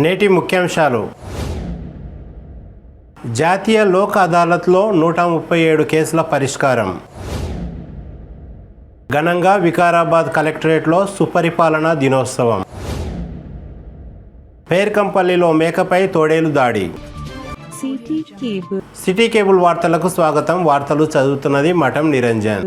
నేటి ముఖ్యాంశాలు. జాతీయ లోక్ అదాలత్లో 137 కేసుల పరిష్కారం. ఘనంగా వికారాబాద్ కలెక్టరేట్లో సుపరిపాలన దినోత్సవం. పేర్కంపల్లిలో మేకపై తోడేలు దాడి. సిటీ కేబుల్ వార్తలకు స్వాగతం. వార్తలు చదువుతున్నది మఠం నిరంజన్.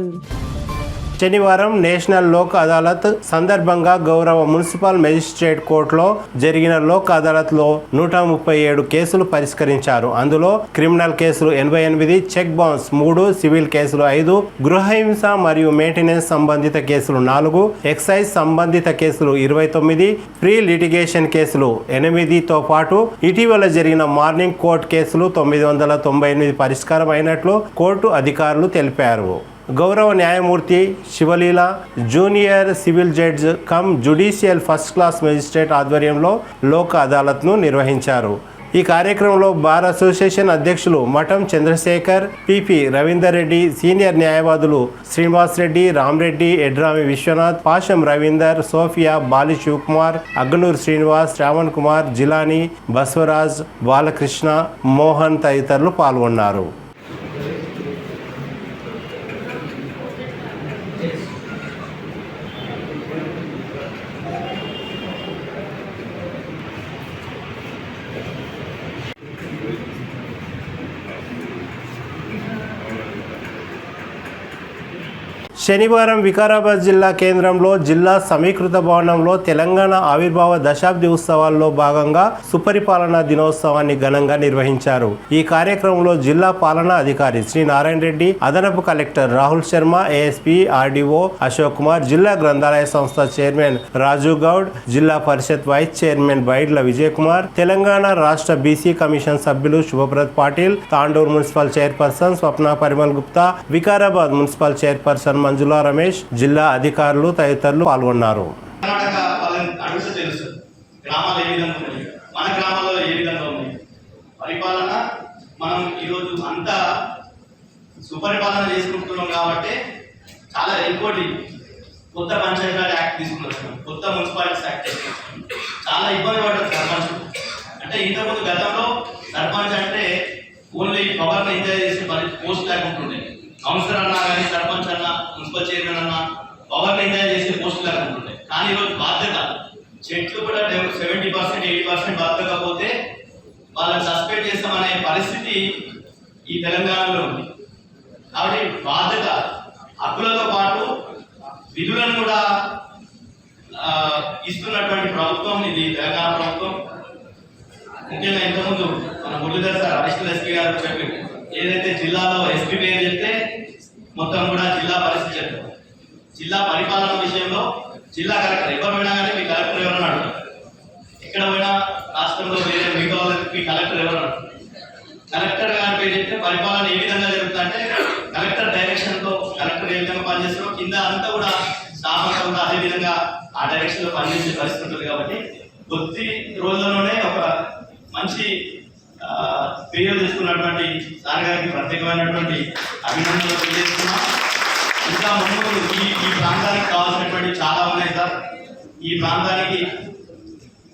శనివారం నేషనల్ లోక్ అదాలత్ సందర్భంగా గౌరవ మున్సిపల్ మెజిస్ట్రేట్ కోర్టులో జరిగిన లోక్ అదాలత్లో 137 కేసులు పరిష్కరించారు. అందులో క్రిమినల్ కేసులు 88, చెక్ బౌన్స్ 3, సివిల్ కేసులు 5, గృహహింస మరియు మెయింటెనెన్స్ సంబంధిత కేసులు 4, ఎక్సైజ్ సంబంధిత కేసులు 29, ప్రీ లిటిగేషన్ కేసులు 8తో పాటు ఇటీవల జరిగిన మార్నింగ్ కోర్టు కేసులు 998 పరిష్కారం అయినట్లు కోర్టు అధికారులు తెలిపారు. గౌరవ న్యాయమూర్తి Sivaleela junior civil judge cum judicial first class magistrate ఆధ్వర్యంలో లోక్ అదాలత్ను నిర్వహించారు. ఈ కార్యక్రమంలో బార్ అసోసియేషన్ అధ్యక్షులు మఠం చంద్రశేఖర్, పిపి రవీందర్ రెడ్డి, సీనియర్ న్యాయవాదులు శ్రీనివాస్ రెడ్డి, రామరెడ్డి, ఎడ్రామి విశ్వనాథ్, పాషం రవీందర్, సోఫియా, బాలి శివకుమార్, అగ్నూర్ శ్రీనివాస్, శ్రావణ్ కుమార్, జిలాని, బస్వరాజ్, బాలకృష్ణ, మోహన్ తదితరులు పాల్గొన్నారు. శనివారం వికారాబాద్ జిల్లా కేంద్రంలో జిల్లా సమీకృత భవనంలో తెలంగాణ ఆవిర్భావ దశాబ్ది ఉత్సవాల్లో భాగంగా సుపరిపాలన దినోత్సవాన్ని ఘనంగా నిర్వహించారు. ఈ కార్యక్రమంలో జిల్లా పాలనా అధికారి శ్రీ నారాయణ రెడ్డి, అదనపు collector Rahul Sharma, ASP, RDO Ashok Kumar, జిల్లా గ్రంథాలయ సంస్థ చైర్మన్ రాజు గౌడ్, జిల్లా పరిషత్ వైస్ చైర్మన్ బైడ్ల విజయ్ కుమార్, తెలంగాణ రాష్ట్ర బీసీ కమిషన్ సభ్యులు శుభప్రద్ పాటిల్, తాండూరు మున్సిపల్ చైర్పర్సన్ స్వప్న పరిమల్ గుప్తా, వికారాబాద్ మున్సిపల్ చైర్పర్సన్ మంజులా రమేష్, జిల్లా అధికారులు తదితరులు పాల్గొన్నారు. మనం ఈరోజు అంతా సుపరిపాలన చేసుకుంటున్నాం కాబట్టి చాలా ఇంకోటి కొత్త పంచాయతీరాజ్ యాక్ట్ తీసుకున్నాం, కొత్త మున్సిపాలిటీస్ యాక్ట్ తీసుకున్నాం. చాలా ఇబ్బంది పడ్డారు సర్పంచ్. అంటే ఇంతకుముందు గతంలో సర్పంచ్ అంటే ఓన్లీ పవర్ని ఎంజాయ్ చేసే పోస్ట్ లేకుంటుండే. కౌన్సిలర్ అన్నా కానీ, సర్పంచ్ అన్నా, మున్సిపల్ చైర్మన్ అన్నా పవర్ని ఎంజాయ్ చేసే పోస్ట్ లేకుంటుండే. కానీ ఈరోజు బాధ్యత, చెట్లు కూడా 70%, 80% బతకపోతే వాళ్ళని సస్పెండ్ చేస్తామనే పరిస్థితి ఈ తెలంగాణలో ఉంది. కాబట్టి బాధ్యత, హక్కులతో పాటు విధులను కూడా ఇస్తున్నటువంటి ప్రభుత్వం ఇది తెలంగాణ ప్రభుత్వం. ముఖ్యంగా ఇంతకుముందు మన మురళీధర్ సార్ అడిషనల్ ఎస్పీ గారు చెప్పారు, ఏదైతే జిల్లాలో ఎస్పీ పేరు చెప్తే మొత్తం కూడా జిల్లా పరిస్థితి చెప్తారు. జిల్లా పరిపాలన విషయంలో జిల్లా కలెక్టర్ ఎవరు పోయినా కానీ మీ కలెక్టర్ ఎవరన్నా అడుగుతారు. ఎక్కడ పోయినా రాష్ట్రంలో వేరే మిగతా వాళ్ళకి కలెక్టర్ ఎవరు అడుగుతారు. కలెక్టర్ గారి పేరు చెప్తే పరిపాలన ఏ విధంగా జరుగుతుందంటే కలెక్టర్ డైరెక్షన్తో కలెక్టర్ ఏ విధంగా పనిచేస్తారో కింద అంతా కూడా స్టాఫ్ అంతా కూడా అదే విధంగా ఆ డైరెక్షన్లో పనిచేసే పరిస్థితి ఉంటుంది. కాబట్టి కొద్ది రోజుల్లోనే ఒక మంచి పేరు తీసుకున్నటువంటి సార్ గారికి ప్రత్యేకమైనటువంటి అభినందనలు తెలియజేస్తున్నాం. ఇంకా ముందు ఈ ప్రాంతానికి కావాల్సినటువంటి చాలా ఉన్నాయి సార్. ఈ ప్రాంతానికి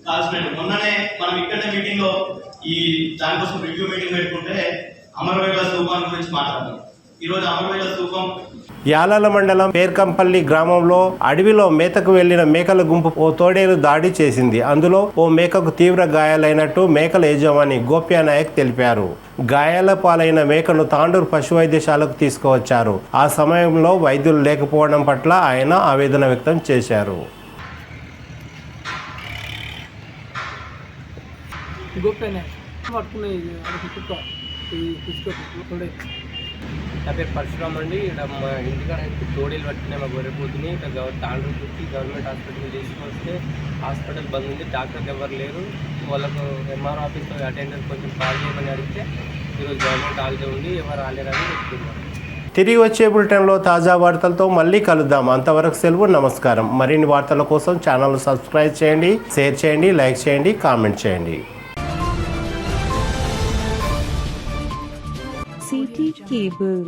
కావాల్సినటువంటి మొన్ననే మనం ఇక్కడనే మీటింగ్లో ఈ దానికోసం రివ్యూ మీటింగ్ పెట్టుకుంటే అమరవేళ స్థూపం గురించి మాట్లాడాం. ఈరోజు అమరవేళ స్థూపం యాలాల మండలం పేర్కంపల్లి గ్రామంలో అడవిలో మేతకు వెళ్లిన మేకల గుంపు ఓ తోడేలు దాడి చేసింది. అందులో ఓ మేకకు తీవ్ర గాయాలైనట్టు మేకల యజమాని గోప్యానాయక్ తెలిపారు. గాయాల పాలైన మేకను తాండూరు పశు వైద్యశాలకు తీసుకువచ్చారు. ఆ సమయంలో వైద్యులు లేకపోవడం పట్ల ఆయన ఆవేదన వ్యక్తం చేశారు. నా పేరు పరశురామ్ అండి. ఇక్కడ మా ఇంటికాడ తోడేలు పట్టినాయి. మా గొర్రెపోతుని ఇక్కడ తాండూరు చుట్టి గవర్నమెంట్ హాస్పిటల్ తీసుకొస్తే హాస్పిటల్ బంద్ ఉంది, డాక్టర్లు ఎవరు లేరు. వాళ్ళకు ఎంఆర్ఓ ఆఫీస్లో అటెండర్ కొంచెం కాల్ చేయమని అడిగితే ఈరోజు గవర్నమెంట్ హాలిడే ఉంది, ఎవరు రాలేరని చెప్తున్నారు. తిరిగి వచ్చే బులెటిన్లో తాజా వార్తలతో మళ్ళీ కలుద్దాం. అంతవరకు సెలవు, నమస్కారం. మరిన్ని వార్తల కోసం ఛానల్ సబ్స్క్రైబ్ చేయండి, షేర్ చేయండి, లైక్ చేయండి, కామెంట్ చేయండి. City Cable.